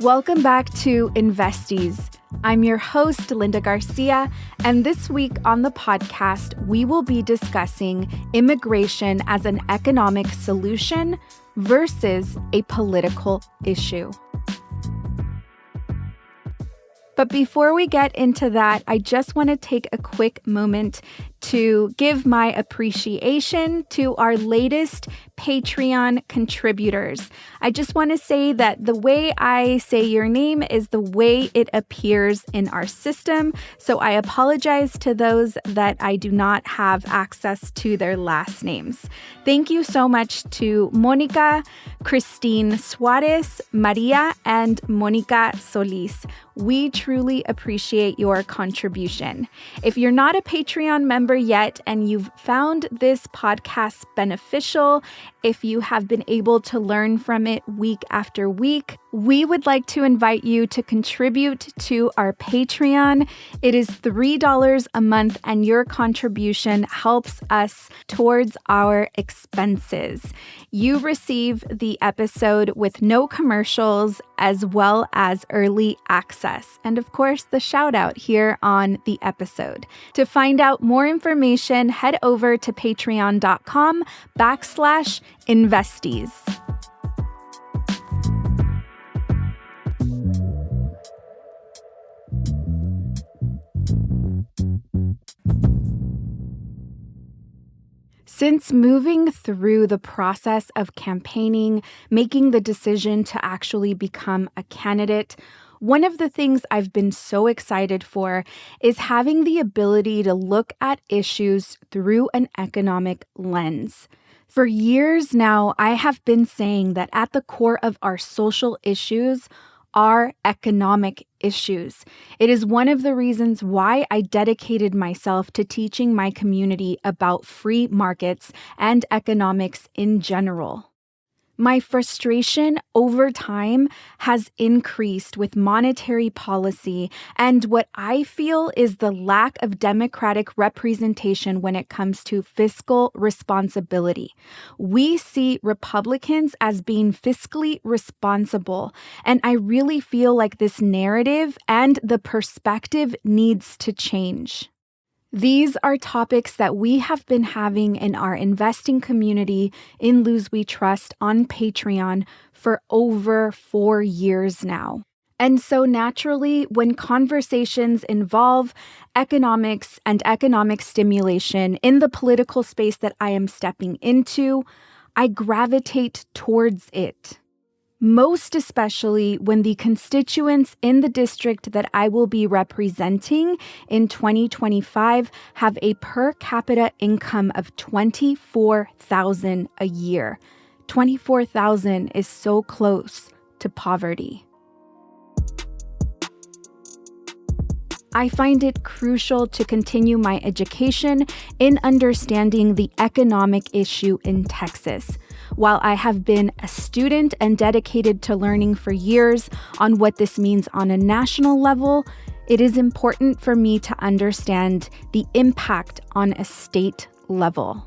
Welcome back to Investies. I'm your host, Linda Garcia, and this week on the podcast, we will be discussing immigration as an economic solution versus a political issue. But before we get into that, I just want to take a quick moment to give my appreciation to our latest Patreon contributors. I just want to say that the way I say your name is the way it appears in our system, so I apologize to those that I do not have access to their last names. Thank you so much to Monica, Christine Suarez, Maria, and Monica Solis. We truly appreciate your contribution. If you're not a Patreon member yet and you've found this podcast beneficial, if you have been able to learn from it week after week, we would like to invite you to contribute to our Patreon. It is $3 a month, and your contribution helps us towards our expenses. You receive the episode with no commercials, as well as early access, and of course, the shout out here on the episode. To find out more information, head over to patreon.com/Investies. Since moving through the process of campaigning, making the decision to actually become a candidate, one of the things I've been so excited for is having the ability to look at issues through an economic lens. For years now, I have been saying that at the core of our social issues are economic issues. It is one of the reasons why I dedicated myself to teaching my community about free markets and economics in general. My frustration over time has increased with monetary policy and what I feel is the lack of democratic representation when it comes to fiscal responsibility. We see Republicans as being fiscally responsible, and I really feel like this narrative and the perspective needs to change. These are topics that we have been having in our investing community, In Luz We Trust, on Patreon for over 4 years now. And so naturally, when conversations involve economics and economic stimulation in the political space that I am stepping into, I gravitate towards it. Most especially when the constituents in the district that I will be representing in 2025 have a per capita income of $24,000 a year. $24,000 is so close to poverty. I find it crucial to continue my education in understanding the economic issue in Texas. While I have been a student and dedicated to learning for years on what this means on a national level, it is important for me to understand the impact on a state level.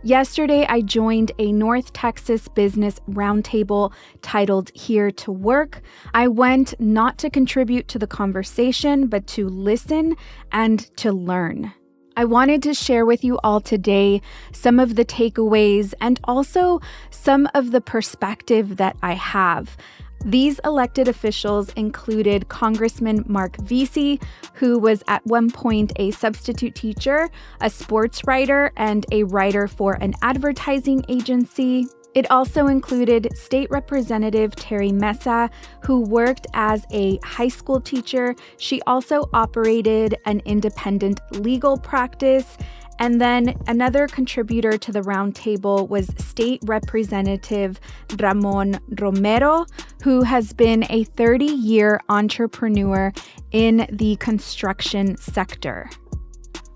Yesterday, I joined a North Texas business roundtable titled Here to Work. I went not to contribute to the conversation, but to listen and to learn. I wanted to share with you all today some of the takeaways and also some of the perspective that I have. These elected officials included Congressman Mark Vesey, who was at one point a substitute teacher, a sports writer, and a writer for an advertising agency. It also included State Representative Terry Mesa, who worked as a high school teacher. She also operated an independent legal practice. And then another contributor to the roundtable was State Representative Ramon Romero, who has been a 30-year entrepreneur in the construction sector.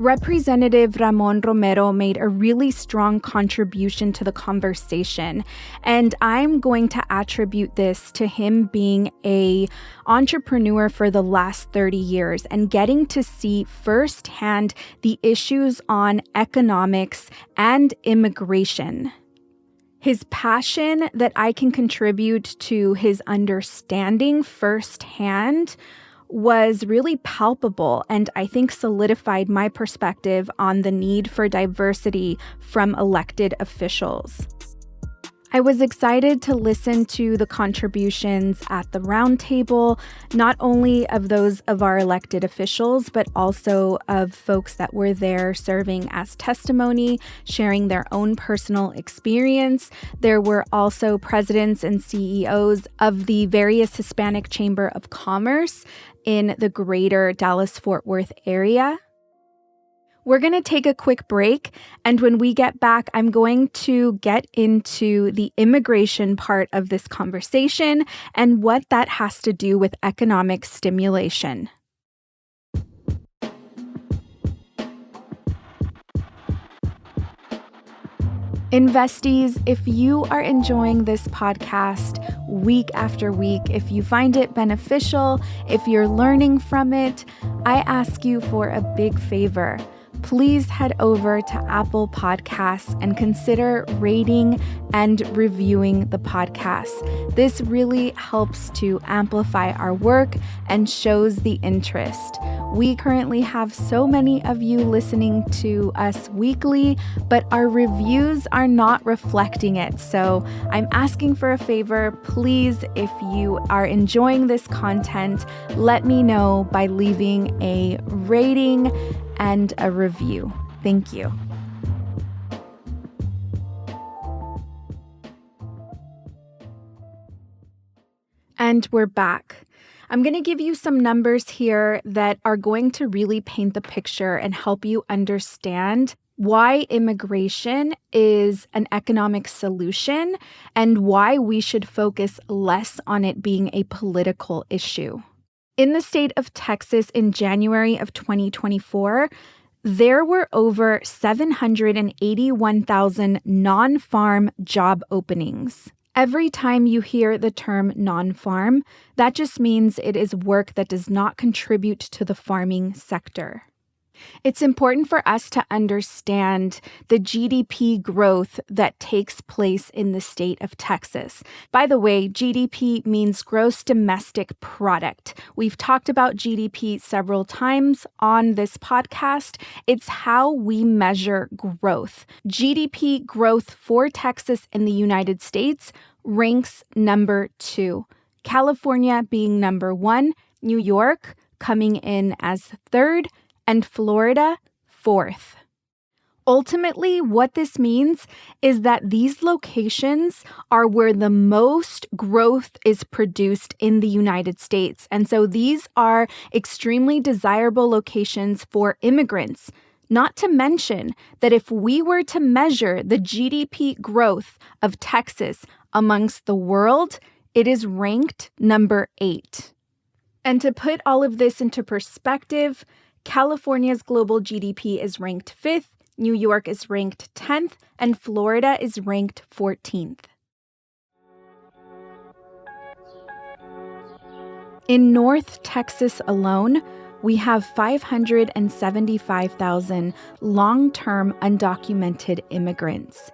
Representative Ramon Romero made a really strong contribution to the conversation, and I'm going to attribute this to him being an entrepreneur for the last 30 years and getting to see firsthand the issues on economics and immigration. His passion that I can contribute to his understanding firsthand was really palpable, and I think solidified my perspective on the need for diversity from elected officials. I was excited to listen to the contributions at the roundtable, not only of those of our elected officials, but also of folks that were there serving as testimony, sharing their own personal experience. There were also presidents and CEOs of the various Hispanic Chamber of Commerce in the greater Dallas-Fort Worth area. We're going to take a quick break, and when we get back, I'm going to get into the immigration part of this conversation and what that has to do with economic stimulation. Investies, if you are enjoying this podcast week after week, if you find it beneficial, if you're learning from it, I ask you for a big favor. Please head over to Apple Podcasts and consider rating and reviewing the podcast. This really helps to amplify our work and shows the interest. We currently have so many of you listening to us weekly, but our reviews are not reflecting it. So I'm asking for a favor. Please, if you are enjoying this content, let me know by leaving a rating and a review. Thank you. And we're back. I'm going to give you some numbers here that are going to really paint the picture and help you understand why immigration is an economic solution and why we should focus less on it being a political issue. In the state of Texas in January of 2024, there were over 781,000 non-farm job openings. Every time you hear the term non-farm, that just means it is work that does not contribute to the farming sector. It's important for us to understand the GDP growth that takes place in the state of Texas. By the way, GDP means gross domestic product. We've talked about GDP several times on this podcast. It's how we measure growth. GDP growth for Texas in the United States ranks number 2. California being number 1, New York coming in as 3rd, and Florida, 4th. Ultimately, what this means is that these locations are where the most growth is produced in the United States. And so these are extremely desirable locations for immigrants. Not to mention that if we were to measure the GDP growth of Texas amongst the world, it is ranked number 8. And to put all of this into perspective, California's global GDP is ranked 5th, New York is ranked 10th, and Florida is ranked 14th. In North Texas alone, we have 575,000 long-term undocumented immigrants.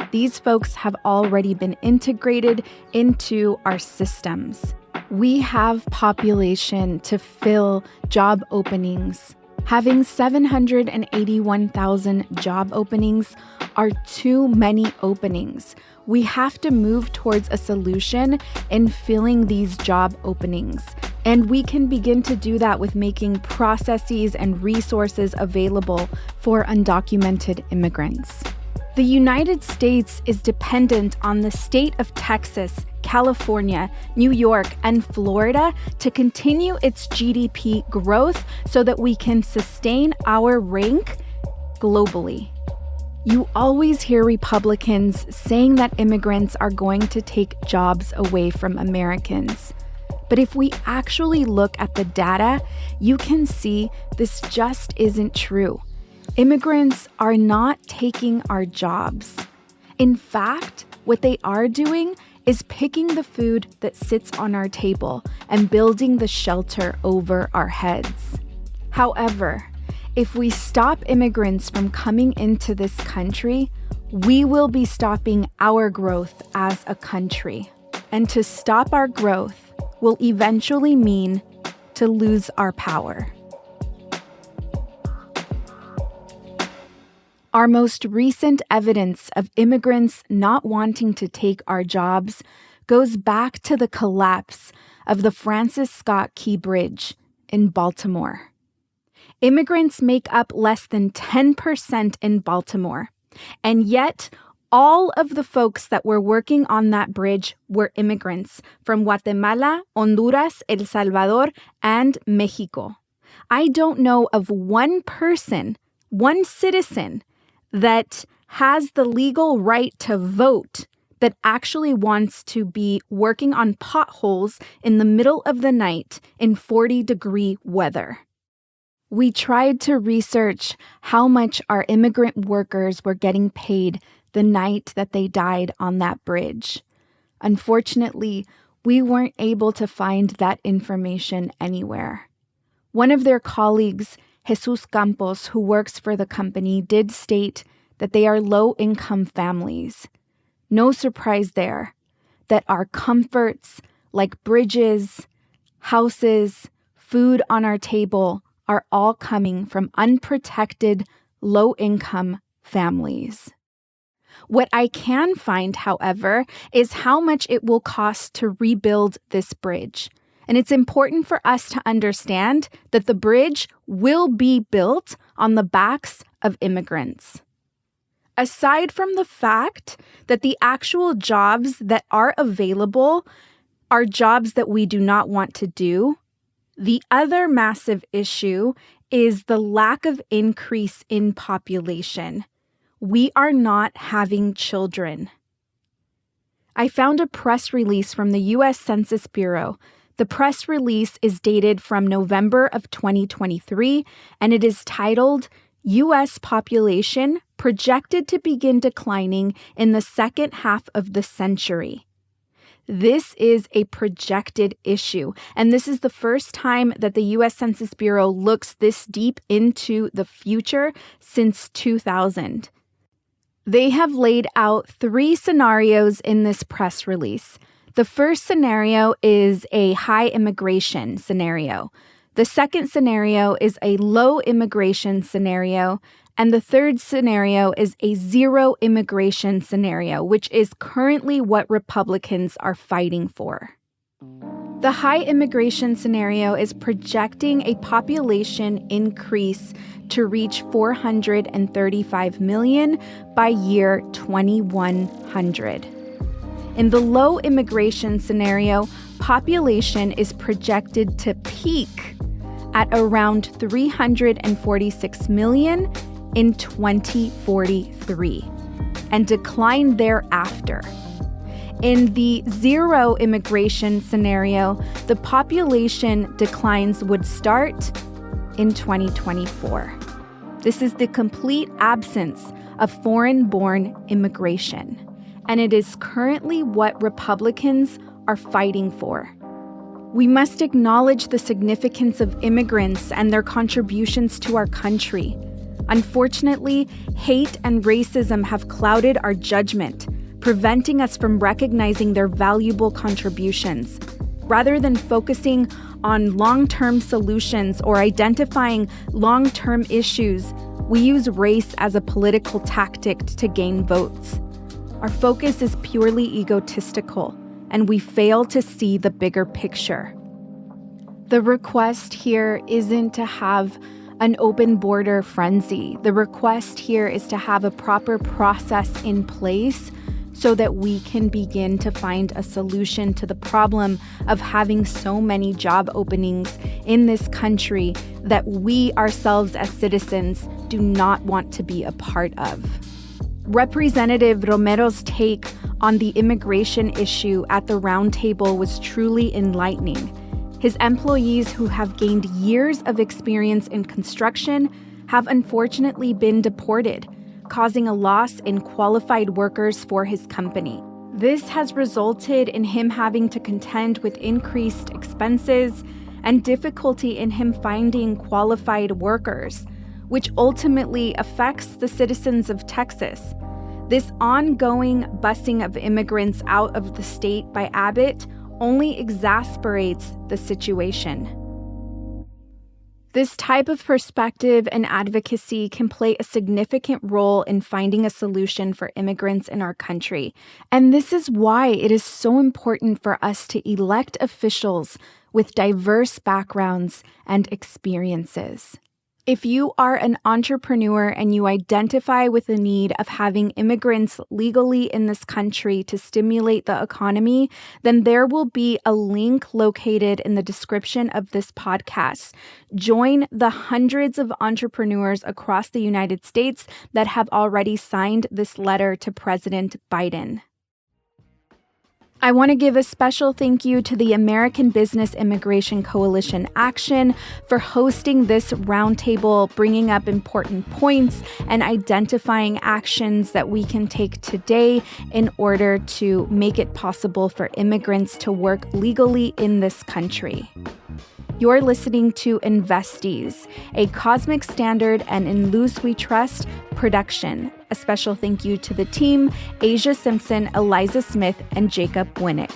These folks have already been integrated into our systems. We have population to fill job openings. Having 781,000 job openings are too many openings. We have to move towards a solution in filling these job openings. And we can begin to do that with making processes and resources available for undocumented immigrants. The United States is dependent on the state of Texas, California, New York, and Florida to continue its GDP growth so that we can sustain our rank globally. You always hear Republicans saying that immigrants are going to take jobs away from Americans. But if we actually look at the data, you can see this just isn't true. Immigrants are not taking our jobs. In fact, what they are doing is picking the food that sits on our table and building the shelter over our heads. However, if we stop immigrants from coming into this country, we will be stopping our growth as a country. And to stop our growth will eventually mean to lose our power. Our most recent evidence of immigrants not wanting to take our jobs goes back to the collapse of the Francis Scott Key Bridge in Baltimore. Immigrants make up less than 10% in Baltimore, and yet all of the folks that were working on that bridge were immigrants from Guatemala, Honduras, El Salvador, and Mexico. I don't know of one person, one citizen, that has the legal right to vote that actually wants to be working on potholes in the middle of the night in 40-degree weather. We tried to research how much our immigrant workers were getting paid the night that they died on that bridge. Unfortunately, we weren't able to find that information anywhere. One of their colleagues, Jesus Campos, who works for the company, did state that they are low-income families. No surprise there that our comforts, like bridges, houses, food on our table, are all coming from unprotected, low-income families. What I can find, however, is how much it will cost to rebuild this bridge. And it's important for us to understand that the bridge will be built on the backs of immigrants. Aside from the fact that the actual jobs that are available are jobs that we do not want to do, the other massive issue is the lack of increase in population. We are not having children. I found a press release from the U.S. Census Bureau. The press release is dated from November of 2023, and it is titled, U.S. Population Projected to Begin Declining in the Second Half of the Century. This is a projected issue, and this is the first time that the U.S. Census Bureau looks this deep into the future since 2000. They have laid out 3 scenarios in this press release. The first scenario is a high immigration scenario. The second scenario is a low immigration scenario. And the third scenario is a zero immigration scenario, which is currently what Republicans are fighting for. The high immigration scenario is projecting a population increase to reach 435 million by year 2100. In the low immigration scenario, population is projected to peak at around 346 million in 2043 and decline thereafter. In the zero immigration scenario, the population declines would start in 2024. This is the complete absence of foreign-born immigration, and it is currently what Republicans are fighting for. We must acknowledge the significance of immigrants and their contributions to our country. Unfortunately, hate and racism have clouded our judgment, preventing us from recognizing their valuable contributions. Rather than focusing on long-term solutions or identifying long-term issues, we use race as a political tactic to gain votes. Our focus is purely egotistical, and we fail to see the bigger picture. The request here isn't to have an open border frenzy. The request here is to have a proper process in place so that we can begin to find a solution to the problem of having so many job openings in this country that we ourselves as citizens do not want to be a part of. Representative Romero's take on the immigration issue at the roundtable was truly enlightening. His employees, who have gained years of experience in construction, have unfortunately been deported, causing a loss in qualified workers for his company. This has resulted in him having to contend with increased expenses and difficulty in him finding qualified workers, which ultimately affects the citizens of Texas. This ongoing busing of immigrants out of the state by Abbott only exasperates the situation. This type of perspective and advocacy can play a significant role in finding a solution for immigrants in our country. And this is why it is so important for us to elect officials with diverse backgrounds and experiences. If you are an entrepreneur and you identify with the need of having immigrants legally in this country to stimulate the economy, then there will be a link located in the description of this podcast. Join the hundreds of entrepreneurs across the United States that have already signed this letter to President Biden. I want to give a special thank you to the American Business Immigration Coalition Action for hosting this roundtable, bringing up important points and identifying actions that we can take today in order to make it possible for immigrants to work legally in this country. You're listening to Investies, a Cosmic Standard and In Luz We Trust production. A special thank you to the team, Asia Simpson, Eliza Smith, and Jacob Winnick.